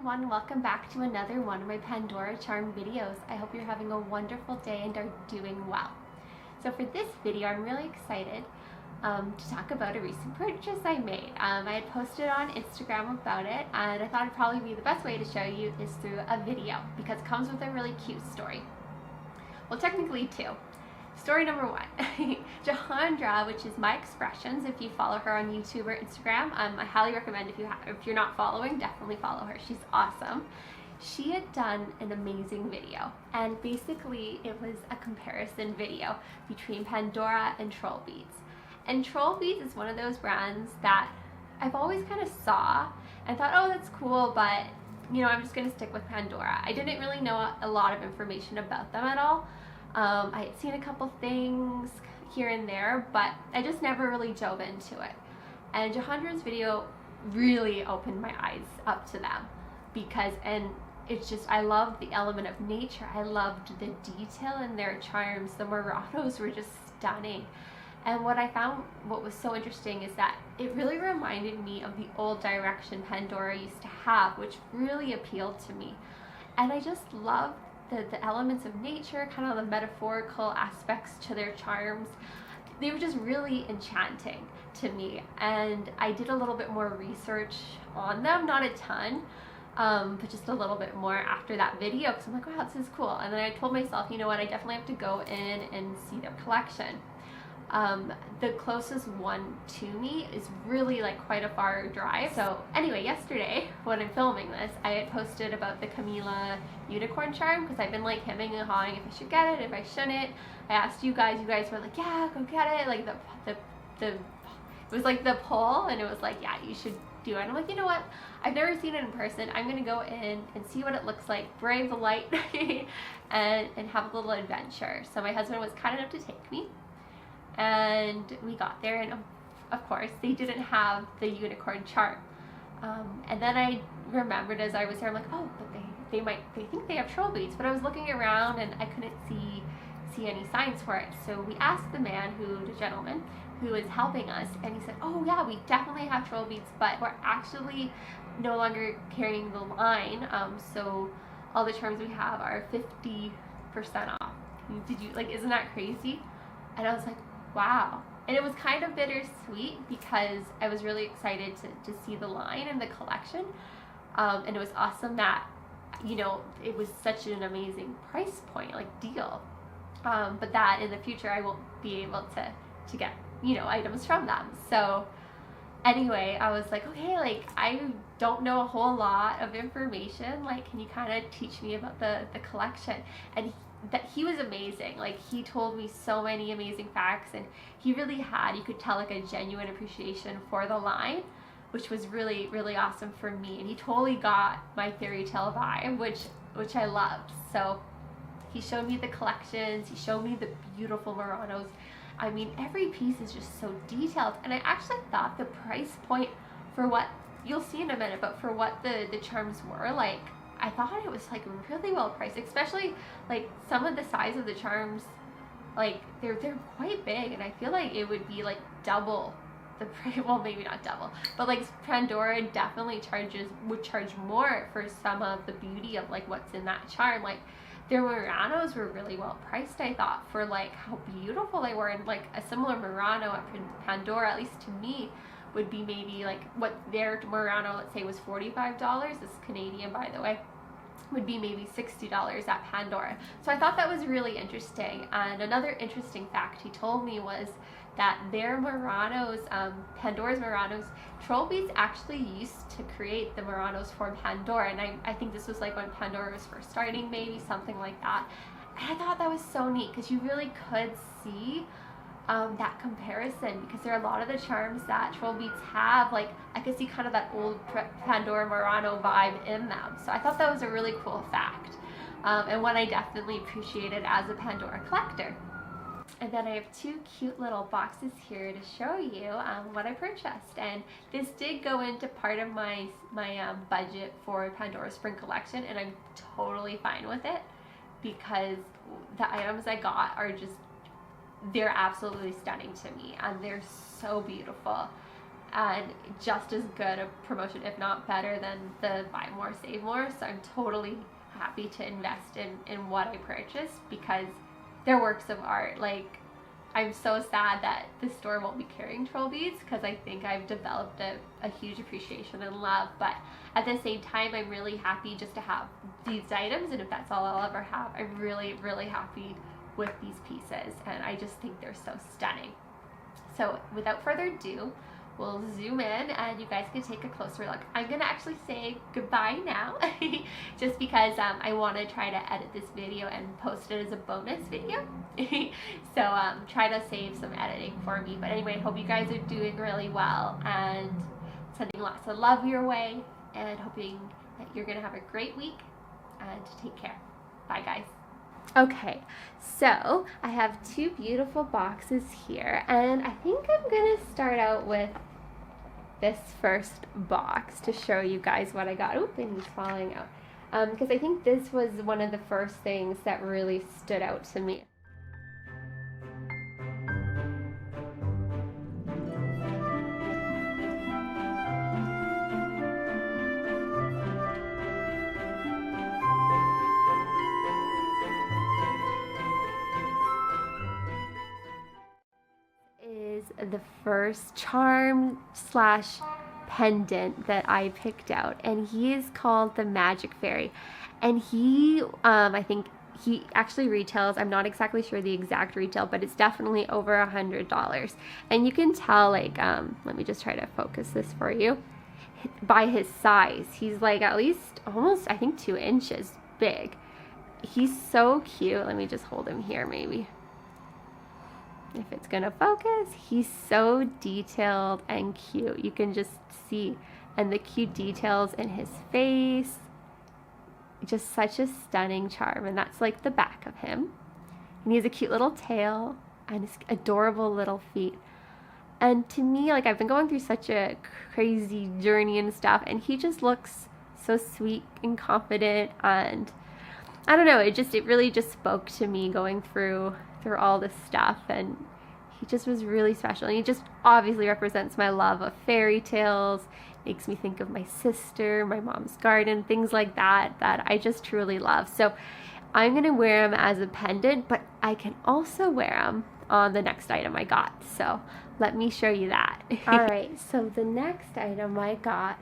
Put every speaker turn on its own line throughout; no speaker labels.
everyone, welcome back to another one of my Pandora charm videos. I hope you're having a wonderful day and are doing well. So for this video, I'm really excited to talk about a recent purchase I made. I had posted on Instagram about it, and I thought it'd probably be the best way to show you is through a video because it comes with a really cute story. Well, technically two. Story number one, Jahandra, which is My Xpressions. If you follow her on YouTube or Instagram, I highly recommend if you're not following, definitely follow her. She's awesome. She had done an amazing video, and basically it was a comparison video between Pandora and Trollbeads. And Trollbeads is one of those brands that I've always kind of saw and thought, oh, that's cool, but you know, I'm just gonna stick with Pandora. I didn't really know a lot of information about them at all. I had seen a couple things here and there, but I just never really dove into it. And Jahandra's video really opened my eyes up to them and it's just, I loved the element of nature. I loved the detail in their charms. The Muranos were just stunning. And what I found, what was so interesting is that it really reminded me of the old direction Pandora used to have, which really appealed to me. And I just loved the elements of nature, kind of the metaphorical aspects to their charms. They were just really enchanting to me, and I did a little bit more research on them, not a ton, but just a little bit more after that video because I'm like, wow, this is cool. And then I told myself, you know what, I definitely have to go in and see their collection. The closest one to me is really like quite a far drive. So anyway, yesterday when I'm filming this, I had posted about the Camila unicorn charm because I've been like hemming and hawing if I should get it, if I shouldn't. I asked you guys were like, yeah, go get it. Like it was like the poll, and it was like, yeah, you should do it. And I'm like, you know what? I've never seen it in person. I'm gonna go in and see what it looks like, brave the light, and have a little adventure. So my husband was kind enough to take me. And we got there, and of course they didn't have the unicorn charm. And then I remembered as I was there, I'm like, oh, but they think they have Trollbeads. But I was looking around and I couldn't see any signs for it. So we asked the gentleman who was helping us, and he said, oh yeah, we definitely have Trollbeads, but we're actually no longer carrying the line. So all the charms we have are 50% off. Isn't that crazy? And I was like, wow. And it was kind of bittersweet because I was really excited to see the line and the collection. And it was awesome that, you know, it was such an amazing price point, like deal. But that in the future I won't be able to get, you know, items from them. So anyway, I was like, okay, like I don't know a whole lot of information. Like, can you kind of teach me about the collection? And he was amazing. Like, he told me so many amazing facts, and he really had, you could tell, like a genuine appreciation for the line, which was really, really awesome for me. And he totally got my fairy tale vibe, which I loved. So he showed me the collections, he showed me the beautiful Muranos. I mean, every piece is just so detailed, and I actually thought the price point for what, you'll see in a minute, but for what the charms were, like, I thought it was like really well priced, especially like some of the size of the charms, like they're quite big, and I feel like it would be like double the price. Well, maybe not double, but like Pandora definitely would charge more for some of the beauty of like what's in that charm. Like their Muranos were really well priced, I thought, for like how beautiful they were. And like a similar Murano at Pandora, at least to me, would be maybe like what their Murano, let's say, was $45. This is Canadian, by the way. Would be maybe $60 at Pandora. So I thought that was really interesting. And another interesting fact he told me was that their Muranos, Pandora's Muranos, Trollbeads actually used to create the Muranos for Pandora. And I think this was like when Pandora was first starting, maybe something like that. And I thought that was so neat because you really could see that comparison, because there are a lot of the charms that Trollbeads have, like I could see kind of that old Pandora Murano vibe in them. So I thought that was a really cool fact, and one I definitely appreciated as a Pandora collector. And then I have two cute little boxes here to show you what I purchased, and this did go into part of my budget for Pandora Spring Collection, and I'm totally fine with it because the items I got are just, they're absolutely stunning to me, and they're so beautiful. and just as good a promotion, if not better, than the buy more, save more. So I'm totally happy to invest in what I purchased because they're works of art. Like, I'm so sad that the store won't be carrying troll beads because I think I've developed a huge appreciation and love, but at the same time I'm really happy just to have these items, and if that's all I'll ever have, I'm really, really happy with these pieces, and I just think they're so stunning. So without further ado, we'll zoom in and you guys can take a closer look. I'm gonna actually say goodbye now just because I want to try to edit this video and post it as a bonus video. So try to save some editing for me. But anyway, hope you guys are doing really well and sending lots of love your way, and hoping that you're gonna have a great week, and take care. Bye guys. Okay, so I have two beautiful boxes here, and I think I'm gonna start out with this first box to show you guys what I got. Oop, and he's falling out. Because I think this was one of the first things that really stood out to me. The first charm slash pendant that I picked out, and he is called the Magic Fairy, and he I think he actually retails, I'm not exactly sure the exact retail, but it's definitely over $100, and you can tell, like let me just try to focus this for you, by his size. He's like at least almost, I think, 2 inches big. He's so cute. Let me just hold him here maybe, if it's gonna focus. He's so detailed and cute. You can just see, and the cute details in his face. Just such a stunning charm, and that's like the back of him. And he has a cute little tail and his adorable little feet. And to me, like, I've been going through such a crazy journey and stuff, and he just looks so sweet and confident, and I don't know, it really just spoke to me going through all this stuff, and he just was really special, and he just obviously represents my love of fairy tales, makes me think of my sister, my mom's garden, things like that I just truly love. So I'm gonna wear him as a pendant, but I can also wear him on the next item I got, so let me show you that. All right, so the next item I got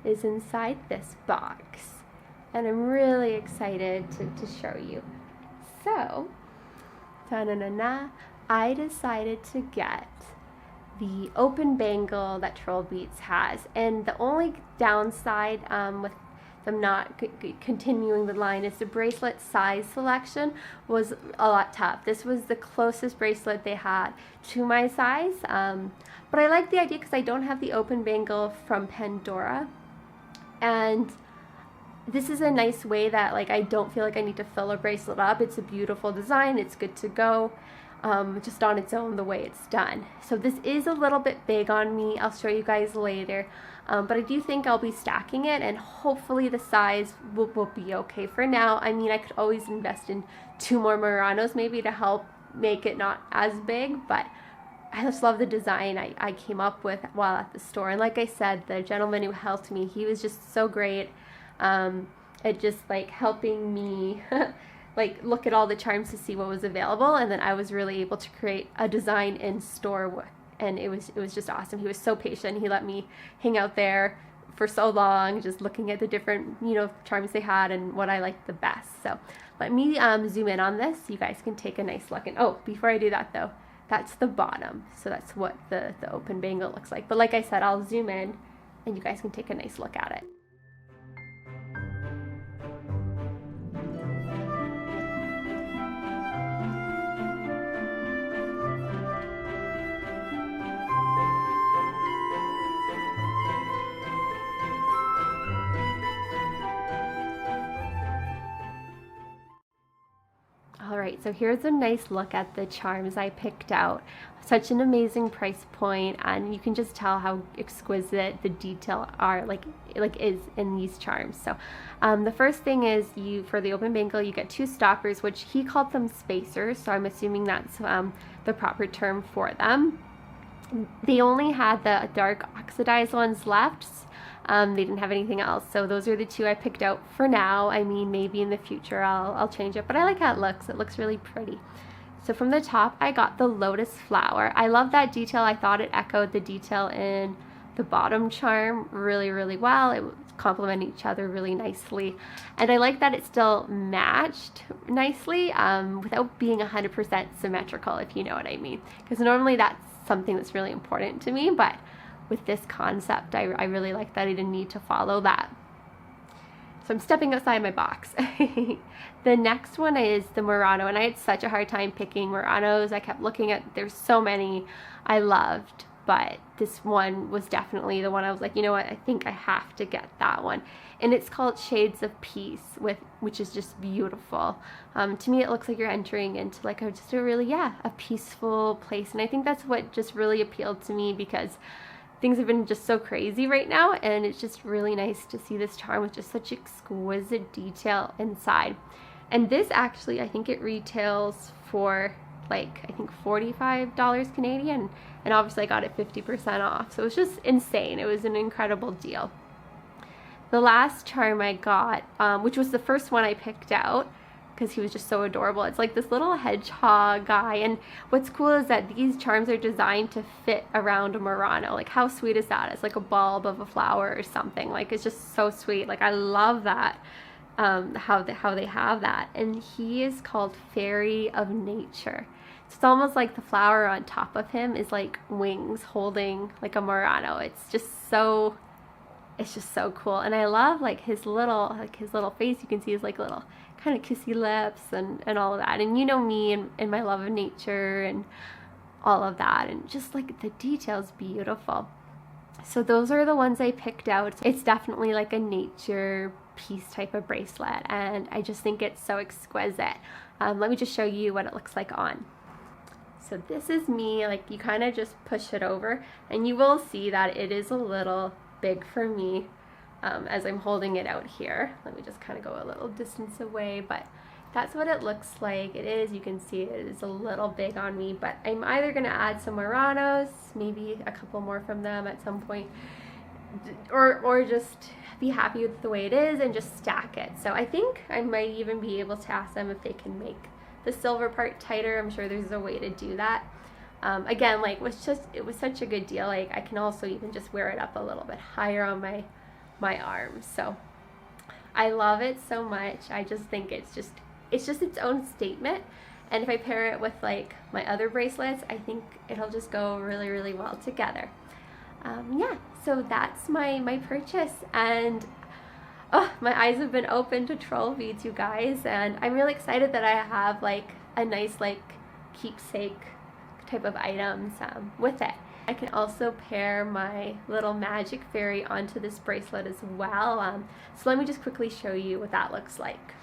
is inside this box, and I'm really excited to show you. So I decided to get the open bangle that Trollbeads has, and the only downside with them not continuing the line is the bracelet size selection was a lot tough. This was the closest bracelet they had to my size, but I like the idea because I don't have the open bangle from Pandora, and this is a nice way that, like, I don't feel like I need to fill a bracelet up. It's a beautiful design. It's good to go, just on its own, the way it's done. So this is a little bit big on me. I'll show you guys later. But I do think I'll be stacking it, and hopefully the size will be okay for now. I mean, I could always invest in 2 more Muranos maybe to help make it not as big, but I just love the design I came up with while at the store. And like I said, the gentleman who helped me, he was just so great. It just, like, helping me like look at all the charms to see what was available, and then I was really able to create a design in store, and it was just awesome. He was so patient. He let me hang out there for so long, just looking at the different, you know, charms they had and what I liked the best. So let me zoom in on this so you guys can take a nice look. And oh, before I do that though, that's the bottom, so that's what the open bangle looks like. But like I said, I'll zoom in and you guys can take a nice look at it. Alright, so here's a nice look at the charms I picked out. Such an amazing price point, and you can just tell how exquisite the detail are is in these charms. So the first thing is, for the open bangle you get 2 stoppers, which he called them spacers, so I'm assuming that's the proper term for them. They only had the dark oxidized ones left. They didn't have anything else, so those are the two I picked out for now. I mean, maybe in the future I'll change it, but I like how it looks really pretty. So from the top I got the Lotus flower. I love that detail. I thought it echoed the detail in the bottom charm really well. It complement each other really nicely, and I like that it still matched nicely without being 100% symmetrical, if you know what I mean, because normally that's something that's really important to me, but with this concept I really like that I didn't need to follow that. So I'm stepping outside my box. The next one is the Murano, and I had such a hard time picking Muranos. I kept looking at, there's so many I loved, but this one was definitely the one I was like, you know what, I think I have to get that one. And it's called Shades of Peace, which is just beautiful. To me, it looks like you're entering into like just a really, a peaceful place. And I think that's what just really appealed to me, because things have been just so crazy right now, and it's just really nice to see this charm with just such exquisite detail inside. And this actually, I think it retails for like, I think $45 Canadian, and obviously I got it 50% off, so it was just insane. It was an incredible deal. The last charm I got, which was the first one I picked out because he was just so adorable, it's like this little hedgehog guy, and what's cool is that these charms are designed to fit around a Murano. Like, how sweet is that? It's like a bulb of a flower or something. Like, it's just so sweet. Like, I love that. How they have that. And he is called Fairy of Nature. So it's almost like the flower on top of him is like wings holding like a Murano. It's just so cool. And I love like his little face. You can see his like little kind of kissy lips and all of that. And you know me and my love of nature and all of that, and just like the details beautiful. So those are the ones I picked out. It's definitely like a nature piece type of bracelet, and I just think it's so exquisite. Let me just show you what it looks like on. So this is me. Like, you kind of just push it over and you will see that it is a little big for me as I'm holding it out here. Let me just kind of go a little distance away, but that's what it looks like. It is, you can see it is a little big on me, but I'm either going to add some Muranos, maybe a couple more from them at some point, or just be happy with the way it is and just stack it. So I think I might even be able to ask them if they can make the silver part tighter. I'm sure there's a way to do that. Again, like, it was such a good deal. Like, I can also even just wear it up a little bit higher on my arms. So I love it so much. I just think it's just its own statement. And if I pair it with like my other bracelets, I think it'll just go really well together. Yeah, so that's my purchase, and oh, my eyes have been open to troll beads, you guys, and I'm really excited that I have like a nice like keepsake type of items with it. I can also pair my little magic fairy onto this bracelet as well. So let me just quickly show you what that looks like.